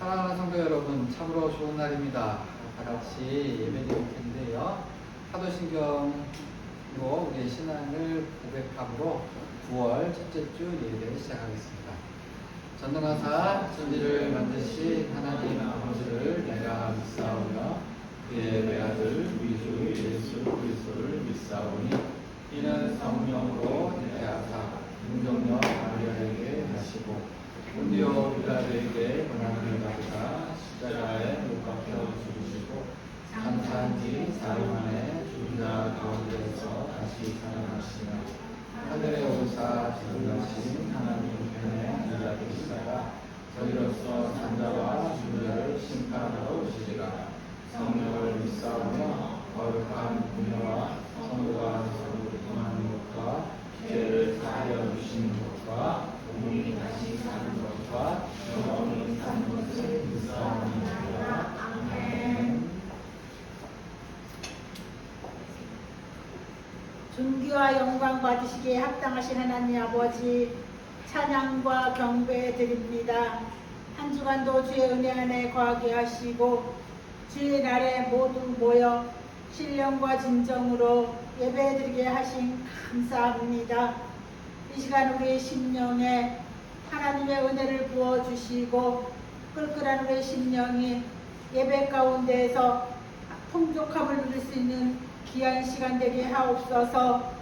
사랑하는 성도 여러분, 참으로 좋은 날입니다. 다 같이 예배드릴 텐데요. 사도신경으로 우리의 신앙을 고백함으로 9월 첫째 주 예배를 시작하겠습니다. 전능하사 천지를 만드신 하나님 아버지를 내가 믿사오며 그의 외아들 우리 주 예수 그리스도를 믿사오니 이는 성령으로 대하사 능정력 마리아에게 하시고 본디오 빌라도에게 고난을 받으사 십자가에 못 박혀 죽으시고 장사한 지 4일 만에 죽은 자 가운데에서 다시 살아나시나 하늘에 오르사 지존하신 하나님 편에 앉아계시다가 저희로서 산자와 죽은 자를 심판하러 오시리라. 성령을 믿사오며 거룩한 분녀와 성도가 서로 통하는 것과 죄를 사하여 주시는 것과 몸이 다시 사는 것과 영원히 사는 것을 믿사옵니다. 아멘. 존귀와 영광 받으시기에 합당하신 하나님 아버지, 찬양과 경배 드립니다. 한 주간도 주의 은혜 안에 거하게 하시고 주의 날에 모두 모여 신령과 진정으로 예배드리게 하신 감사합니다. 이 시간 우리의 심령에 하나님의 은혜를 부어주시고 끌끌한 우리의 심령이 예배 가운데에서 풍족함을 누릴 수 있는 귀한 시간 되게 하옵소서.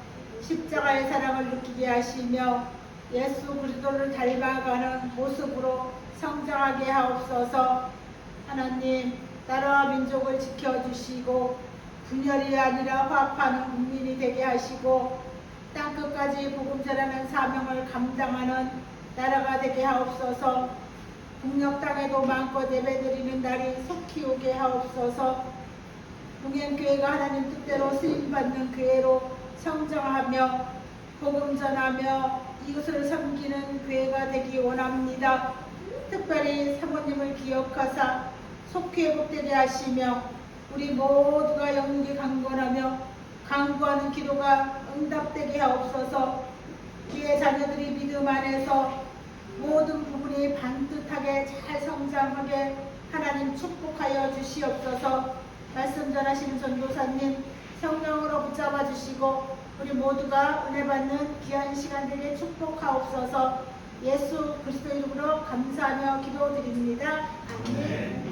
십자가의 사랑을 느끼게 하시며 예수 그리스도를 닮아가는 모습으로 성장하게 하옵소서. 하나님, 나라와 민족을 지켜주시고 분열이 아니라 화합하는 국민이 되게 하시고 땅끝까지 복음 전하는 사명을 감당하는 나라가 되게 하옵소서. 북녘 땅에도 마음껏 예배드리는 날이 속히 오게 하옵소서. 동행교회가 하나님 뜻대로 쓰임받는 교회로 성장하며 복음 전하며 이웃을 섬기는 교회가 되기 원합니다. 특별히 사모님을 기억하사 속히 회복되게 하시며 우리 모두가 영육이 강건하며 강구하는 기도가 응답되게 하옵소서. 주의 자녀들이 믿음 안에서 모든 부분이 반듯하게 잘 성장하게 하나님 축복하여 주시옵소서. 말씀 전하시는 전도사님 성령으로 붙잡아 주시고 우리 모두가 은혜 받는 귀한 시간 되게 축복하옵소서. 예수 그리스도 이름으로 감사하며 기도드립니다. 아멘.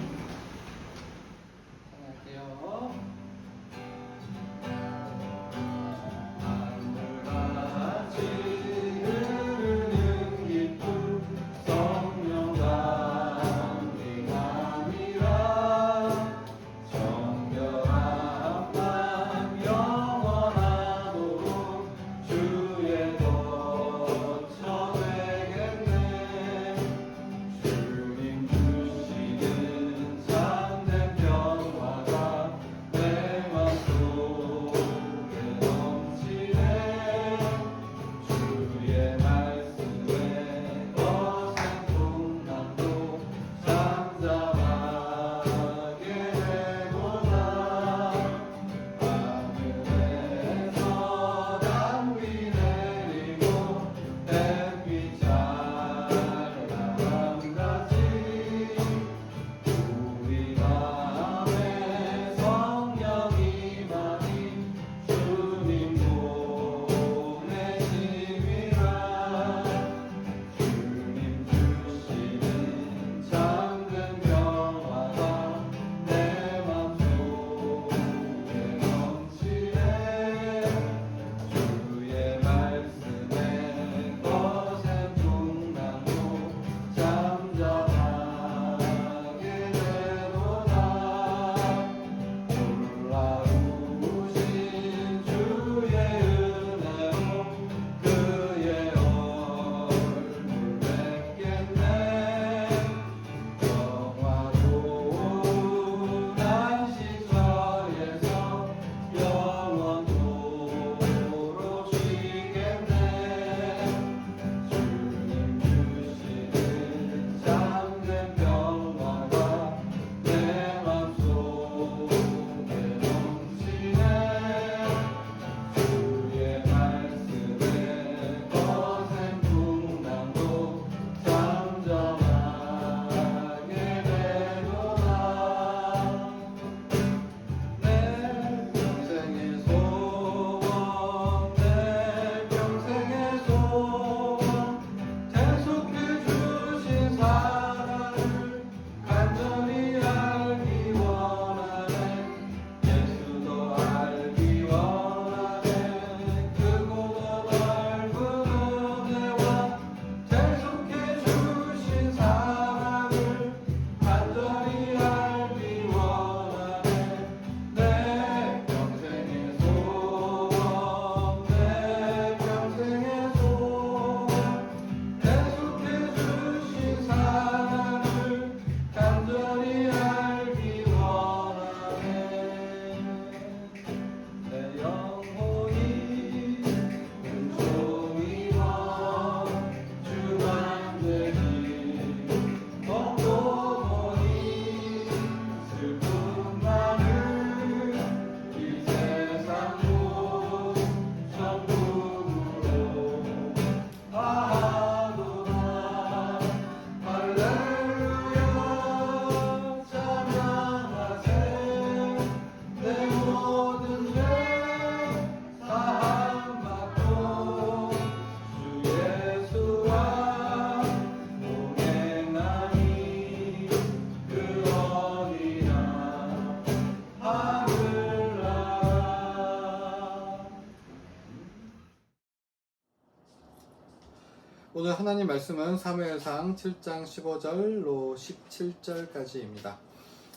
주님 주시는 오늘 하나님 말씀은 사무엘상 7장 15절로 17절까지입니다.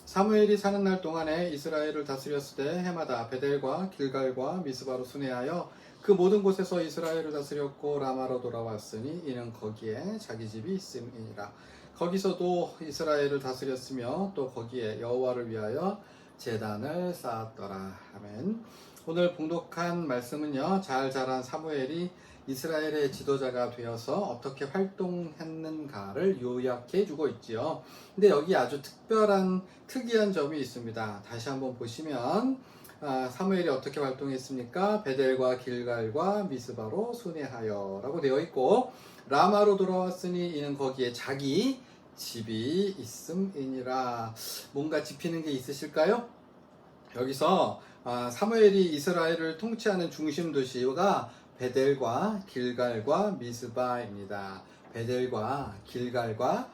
사무엘이 사는 날 동안에 이스라엘을 다스렸을 때 해마다 베델과 길갈과 미스바로 순회하여 그 모든 곳에서 이스라엘을 다스렸고 라마로 돌아왔으니 이는 거기에 자기 집이 있음이니라. 거기서도 이스라엘을 다스렸으며 또 거기에 여호와를 위하여 제단을 쌓았더라. 아멘. 오늘 봉독한 말씀은요, 잘 자란 사무엘이 이스라엘의 지도자가 되어서 어떻게 활동했는가를 요약해 주고 있지요. 근데 여기 아주 특이한 점이 있습니다. 다시 한번 보시면 사무엘이 어떻게 활동했습니까? 베델과 길갈과 미스바로 순회하여 라고 되어 있고, 라마로 돌아왔으니 이는 거기에 자기 집이 있음이니라. 뭔가 짚히는 게 있으실까요? 여기서 사무엘이 이스라엘을 통치하는 중심 도시가 베델과 길갈과 미스바입니다. 베델과 길갈과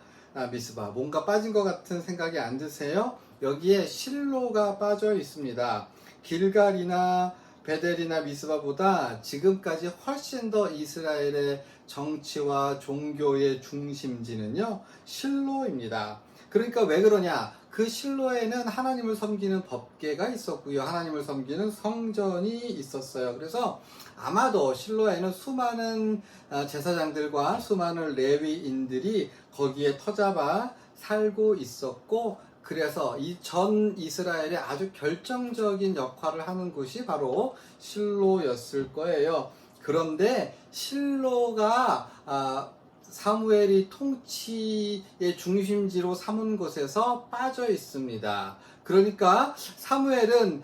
미스바. 뭔가 빠진 것 같은 생각이 안 드세요? 여기에 실로가 빠져 있습니다. 길갈이나 베델이나 미스바보다 지금까지 훨씬 더 이스라엘의 정치와 종교의 중심지는요, 실로입니다. 그러니까 왜 그러냐? 그 실로에는 하나님을 섬기는 법궤가 있었고요. 하나님을 섬기는 성전이 있었어요. 그래서 아마도 실로에는 수많은 제사장들과 수많은 레위인들이 거기에 터잡아 살고 있었고, 그래서 이 전 이스라엘의 아주 결정적인 역할을 하는 곳이 바로 실로였을 거예요. 그런데 실로가 사무엘이 통치의 중심지로 삼은 곳에서 빠져 있습니다. 그러니까 사무엘은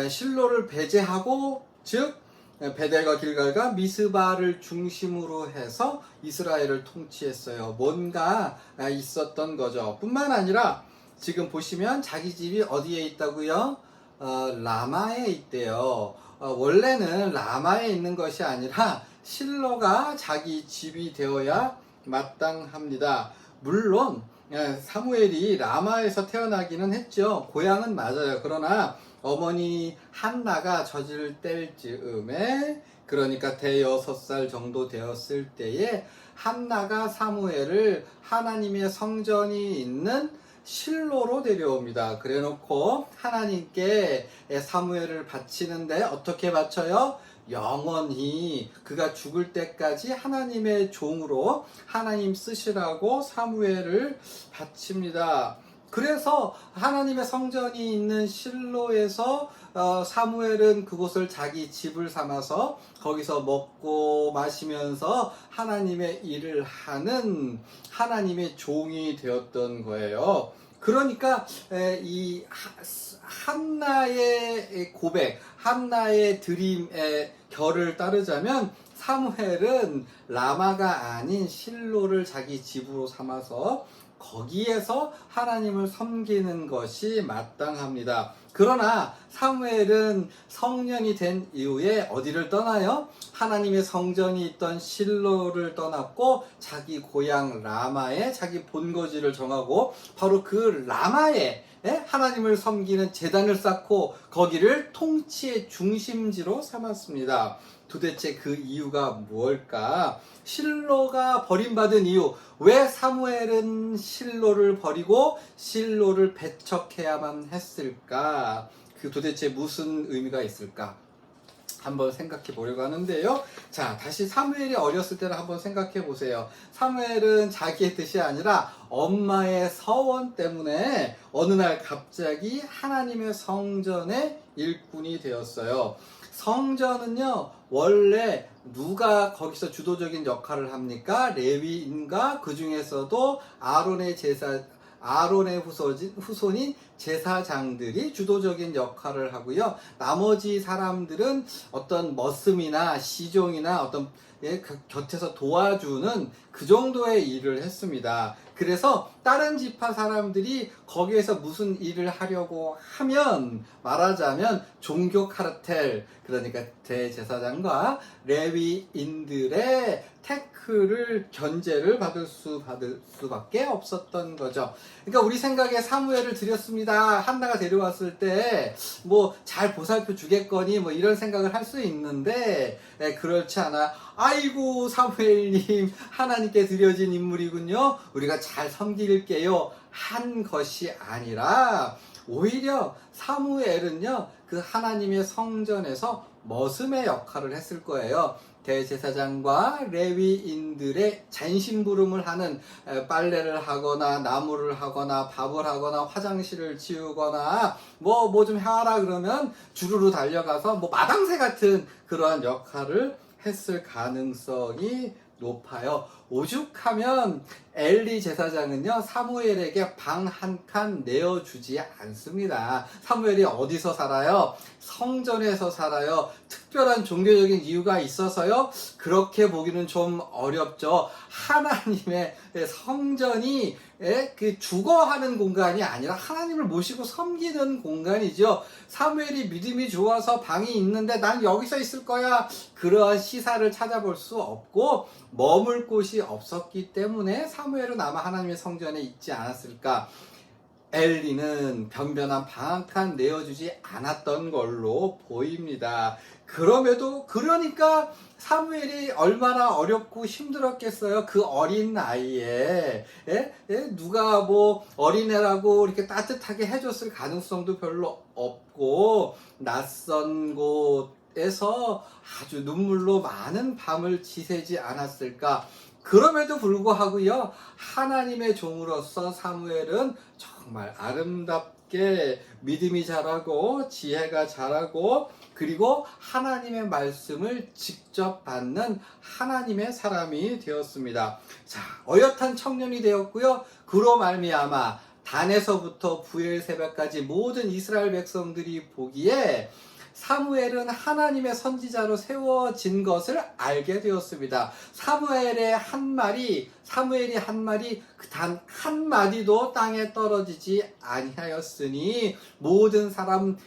실로를 배제하고, 즉 베델과 길갈과 미스바를 중심으로 해서 이스라엘을 통치했어요. 뭔가 있었던 거죠. 뿐만 아니라 지금 보시면 자기 집이 어디에 있다고요? 라마에 있대요. 원래는 라마에 있는 것이 아니라 실로가 자기 집이 되어야 마땅합니다. 물론 사무엘이 라마에서 태어나기는 했죠. 고향은 맞아요. 그러나 어머니 한나가 젖을 뗄 즈음에, 그러니까 대여섯 살 정도 되었을 때에 한나가 사무엘을 하나님의 성전이 있는 실로로 데려옵니다. 그래놓고 하나님께 사무엘을 바치는데 어떻게 바쳐요? 영원히 그가 죽을 때까지 하나님의 종으로 하나님 쓰시라고 사무엘을 바칩니다. 그래서 하나님의 성전이 있는 실로에서 사무엘은 그곳을 자기 집을 삼아서 거기서 먹고 마시면서 하나님의 일을 하는 하나님의 종이 되었던 거예요. 그러니까 이 한나의 고백, 한나의 드림의 결을 따르자면 사무엘은 라마가 아닌 실로를 자기 집으로 삼아서 거기에서 하나님을 섬기는 것이 마땅합니다. 그러나 사무엘은 성년이 된 이후에 어디를 떠나요? 하나님의 성전이 있던 실로를 떠났고 자기 고향 라마에 자기 본거지를 정하고 바로 그 라마에 하나님을 섬기는 제단을 쌓고 거기를 통치의 중심지로 삼았습니다. 도대체 그 이유가 무엇일까? 실로가 버림받은 이유. 왜 사무엘은 실로를 버리고 실로를 배척해야만 했을까? 그 도대체 무슨 의미가 있을까? 한번 생각해 보려고 하는데요. 자, 다시 사무엘이 어렸을 때를 한번 생각해 보세요. 사무엘은 자기의 뜻이 아니라 엄마의 서원 때문에 어느 날 갑자기 하나님의 성전의 일꾼이 되었어요. 성전은요, 원래 누가 거기서 주도적인 역할을 합니까? 레위인과 그 중에서도 아론의 후손인 제사장들이 주도적인 역할을 하고요. 나머지 사람들은 어떤 머슴이나 시종이나 어떤 곁에서 도와주는 그 정도의 일을 했습니다. 그래서 다른 지파 사람들이 거기에서 무슨 일을 하려고 하면 말하자면 종교 카르텔, 그러니까 대제사장과 레위인들의 태클을 견제를 받을 수밖에 없었던 거죠. 그러니까 우리 생각에 사무엘을 드렸습니다. 있습니다. 한나가 데려왔을 때 뭐 잘 보살펴 주겠거니 뭐 이런 생각을 할 수 있는데 그렇지 않아. 아이고 사무엘님 하나님께 드려진 인물이군요. 우리가 잘 섬길게요. 한 것이 아니라 오히려 사무엘은요 그 하나님의 성전에서 머슴의 역할을 했을 거예요. 대제사장과 레위인들의 잔심부름을 하는, 빨래를 하거나 나무를 하거나 밥을 하거나 화장실을 치우거나 뭐 좀 해라 그러면 주르르 달려가서 뭐 마당새 같은 그러한 역할을 했을 가능성이 높아요. 오죽하면 엘리 제사장은요 사무엘에게 방 한 칸 내어주지 않습니다. 사무엘이 어디서 살아요? 성전에서 살아요. 특별한 종교적인 이유가 있어서요 그렇게 보기는 좀 어렵죠. 하나님의 성전이 그 주거하는 공간이 아니라 하나님을 모시고 섬기는 공간이죠. 사무엘이 믿음이 좋아서 방이 있는데 난 여기서 있을 거야 그러한 시사를 찾아볼 수 없고 머물 곳이 없었기 때문에 사무엘은 아마 하나님의 성전에 있지 않았을까. 엘리는 변변한 방 한 칸 내어주지 않았던 걸로 보입니다. 그러니까 사무엘이 얼마나 어렵고 힘들었겠어요. 그 어린 나이에 누가 뭐 어린애라고 이렇게 따뜻하게 해줬을 가능성도 별로 없고 낯선 곳에서 아주 눈물로 많은 밤을 지새지 않았을까. 그럼에도 불구하고요 하나님의 종으로서 사무엘은 정말 아름답게 믿음이 자라고 지혜가 자라고 그리고 하나님의 말씀을 직접 받는 하나님의 사람이 되었습니다. 자, 어엿한 청년이 되었고요. 그로 말미암아 단에서부터 부엘세바까지 모든 이스라엘 백성들이 보기에 사무엘은 하나님의 선지자로 세워진 것을 알게 되었습니다. 사무엘이 한 말이 단 한마디도 땅에 떨어지지 아니하였으니 모든 사람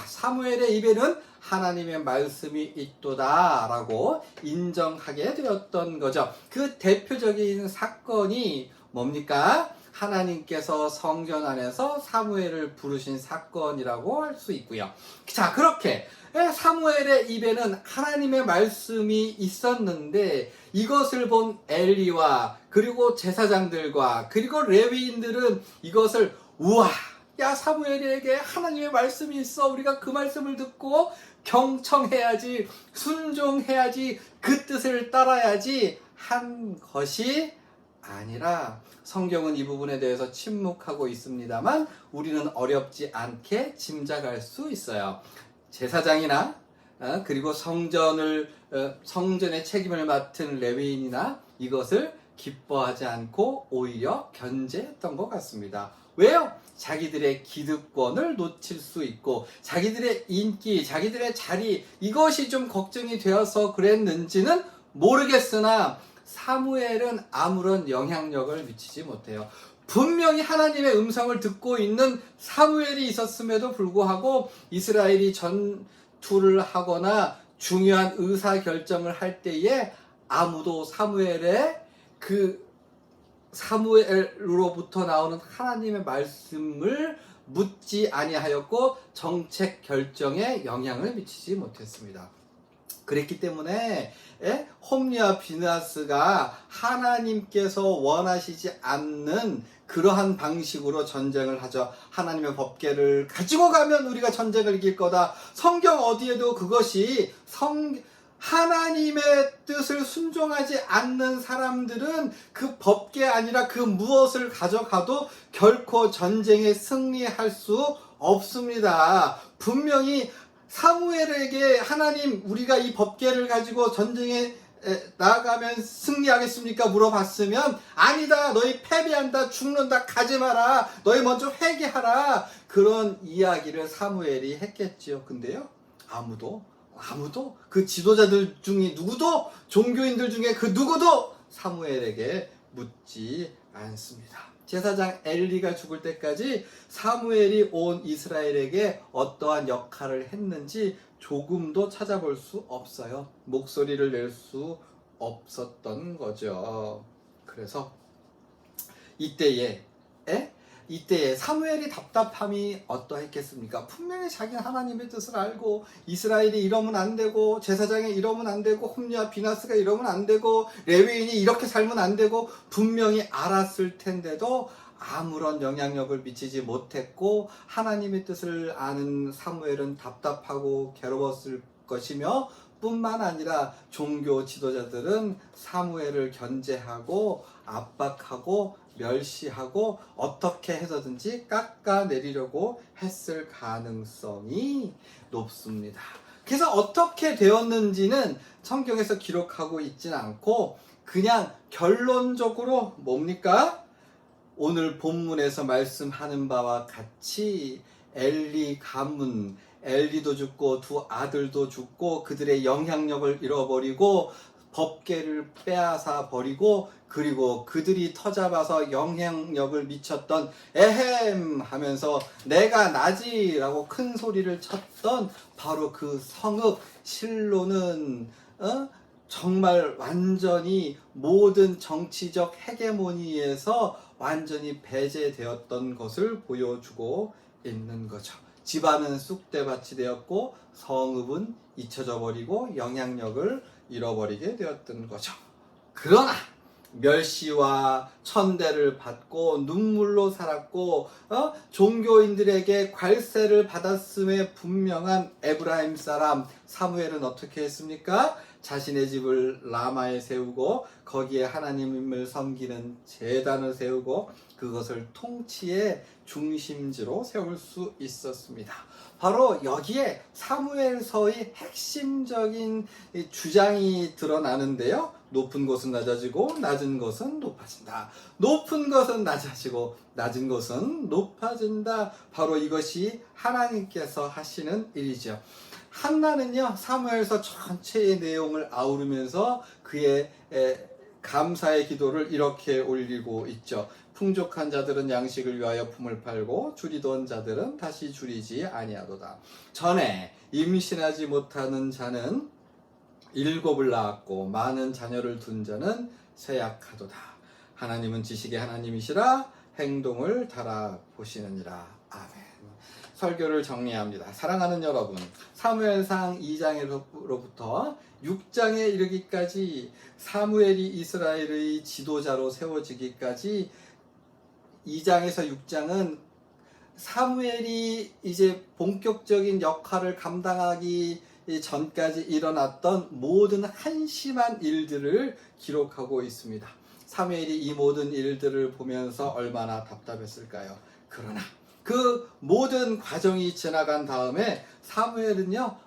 사무엘의 입에는 하나님의 말씀이 있도다 라고 인정하게 되었던 거죠. 그 대표적인 사건이 뭡니까? 하나님께서 성전 안에서 사무엘을 부르신 사건이라고 할 수 있고요. 자, 그렇게 사무엘의 입에는 하나님의 말씀이 있었는데 이것을 본 엘리와 그리고 제사장들과 그리고 레위인들은 이것을 우와, 야 사무엘에게 하나님의 말씀이 있어. 우리가 그 말씀을 듣고 경청해야지, 순종해야지, 그 뜻을 따라야지 한 것이 아니라 성경은 이 부분에 대해서 침묵하고 있습니다만 우리는 어렵지 않게 짐작할 수 있어요. 제사장이나 그리고 성전의 책임을 맡은 레위인이나 이것을 기뻐하지 않고 오히려 견제했던 것 같습니다. 왜요? 자기들의 기득권을 놓칠 수 있고 자기들의 인기, 자기들의 자리 이것이 좀 걱정이 되어서 그랬는지는 모르겠으나 사무엘은 아무런 영향력을 미치지 못해요. 분명히 하나님의 음성을 듣고 있는 사무엘이 있었음에도 불구하고 이스라엘이 전투를 하거나 중요한 의사결정을 할 때에 아무도 사무엘로부터 나오는 하나님의 말씀을 묻지 아니하였고 정책 결정에 영향을 미치지 못했습니다. 그랬기 때문에 홈리와 비느하스가 하나님께서 원하시지 않는 그러한 방식으로 전쟁을 하죠. 하나님의 법궤를 가지고 가면 우리가 전쟁을 이길 거다. 성경 어디에도 그것이 하나님의 뜻을 순종하지 않는 사람들은 그 법궤 아니라 그 무엇을 가져가도 결코 전쟁에 승리할 수 없습니다. 분명히 사무엘에게 하나님 우리가 이 법궤를 가지고 전쟁에 나아가면 승리하겠습니까? 물어봤으면 아니다, 너희 패배한다, 죽는다, 가지 마라, 너희 먼저 회개하라, 그런 이야기를 사무엘이 했겠지요. 근데요 아무도 그 지도자들 중에 누구도, 종교인들 중에 그 누구도 사무엘에게 묻지 않습니다. 제사장 엘리가 죽을 때까지 사무엘이 온 이스라엘에게 어떠한 역할을 했는지 조금도 찾아볼 수 없어요. 목소리를 낼 수 없었던 거죠. 그래서 이때에 이때 사무엘이 답답함이 어떠했겠습니까? 분명히 자기는 하나님의 뜻을 알고 이스라엘이 이러면 안 되고 제사장이 이러면 안 되고 홈리와 비나스가 이러면 안 되고 레위인이 이렇게 살면 안 되고 분명히 알았을 텐데도 아무런 영향력을 미치지 못했고 하나님의 뜻을 아는 사무엘은 답답하고 괴로웠을 것이며 뿐만 아니라 종교 지도자들은 사무엘을 견제하고 압박하고 멸시하고 어떻게 해서든지 깎아내리려고 했을 가능성이 높습니다. 그래서 어떻게 되었는지는 성경에서 기록하고 있지는 않고 그냥 결론적으로 뭡니까? 오늘 본문에서 말씀하는 바와 같이 엘리 가문, 엘리도 죽고 두 아들도 죽고 그들의 영향력을 잃어버리고 법궤를 빼앗아 버리고 그리고 그들이 터잡아서 영향력을 미쳤던 에헴 하면서 내가 나지라고 큰 소리를 쳤던 바로 그 성읍 실로는 정말 완전히 모든 정치적 헤게모니에서 완전히 배제되었던 것을 보여주고 있는 거죠. 집안은 쑥대밭이 되었고 성읍은 잊혀져 버리고 영향력을 잃어버리게 되었던 거죠. 그러나 멸시와 천대를 받고 눈물로 살았고 종교인들에게 괄세를 받았음에 분명한 에브라임 사람 사무엘은 어떻게 했습니까? 자신의 집을 라마에 세우고 거기에 하나님을 섬기는 제단을 세우고 그것을 통치의 중심지로 세울 수 있었습니다. 바로 여기에 사무엘서의 핵심적인 주장이 드러나는데요. 높은 곳은 낮아지고 낮은 것은 높아진다. 높은 것은 낮아지고 낮은 것은 높아진다. 바로 이것이 하나님께서 하시는 일이죠. 한나는요 사무엘서 전체의 내용을 아우르면서 그의 감사의 기도를 이렇게 올리고 있죠. 풍족한 자들은 양식을 위하여 품을 팔고 줄이던 자들은 다시 줄이지 아니하도다. 전에 임신하지 못하는 자는 7을 낳았고 많은 자녀를 둔 자는 쇠약하도다. 하나님은 지식의 하나님이시라 행동을 달아보시느니라. 아멘. 설교를 정리합니다. 사랑하는 여러분, 사무엘상 2장으로부터 6장에 이르기까지 사무엘이 이스라엘의 지도자로 세워지기까지 2장에서 6장은 사무엘이 이제 본격적인 역할을 감당하기 전까지 일어났던 모든 한심한 일들을 기록하고 있습니다. 사무엘이 이 모든 일들을 보면서 얼마나 답답했을까요? 그러나 그 모든 과정이 지나간 다음에 사무엘은요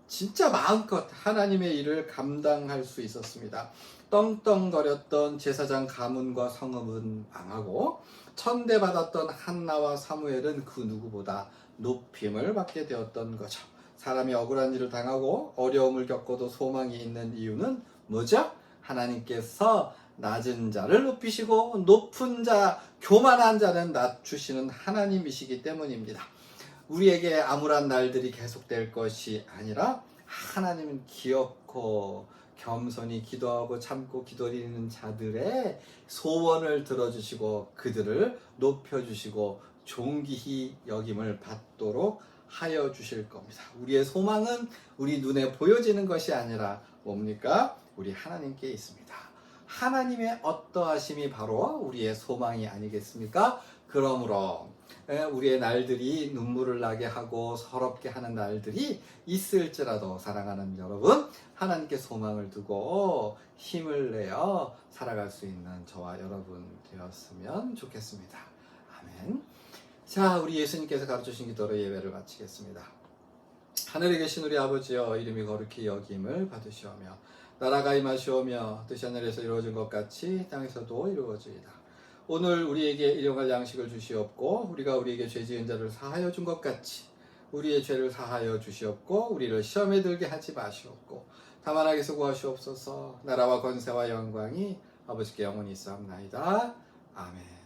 진짜 마음껏 하나님의 일을 감당할 수 있었습니다. 떵떵거렸던 제사장 가문과 성읍은 망하고 천대받았던 한나와 사무엘은 그 누구보다 높임을 받게 되었던 거죠. 사람이 억울한 일을 당하고 어려움을 겪어도 소망이 있는 이유는 뭐죠? 하나님께서 낮은 자를 높이시고 높은 자, 교만한 자는 낮추시는 하나님이시기 때문입니다. 우리에게 암울한 날들이 계속될 것이 아니라 하나님은 귀엽고 겸손히 기도하고 참고 기도드리는 자들의 소원을 들어주시고 그들을 높여주시고 존귀히 여김을 받도록 하여 주실 겁니다. 우리의 소망은 우리 눈에 보여지는 것이 아니라 뭡니까? 우리 하나님께 있습니다. 하나님의 어떠하심이 바로 우리의 소망이 아니겠습니까? 그러므로 우리의 날들이 눈물을 나게 하고 서럽게 하는 날들이 있을지라도 사랑하는 여러분, 하나님께 소망을 두고 힘을 내어 살아갈 수 있는 저와 여러분 되었으면 좋겠습니다. 아멘. 자, 우리 예수님께서 가르쳐주신 기도로 예배를 마치겠습니다. 하늘에 계신 우리 아버지여, 이름이 거룩히 여김을 받으시오며 나라가 임하시오며 뜻이 하늘에서 이루어진 것 같이 땅에서도 이루어지이다. 오늘 우리에게 일용할 양식을 주시옵고 우리가 우리에게 죄 지은 자를 사하여 준 것 같이 우리의 죄를 사하여 주시옵고 우리를 시험에 들게 하지 마시옵고 다만 악에서 구하시옵소서. 나라와 권세와 영광이 아버지께 영원히 있사옵나이다. 아멘.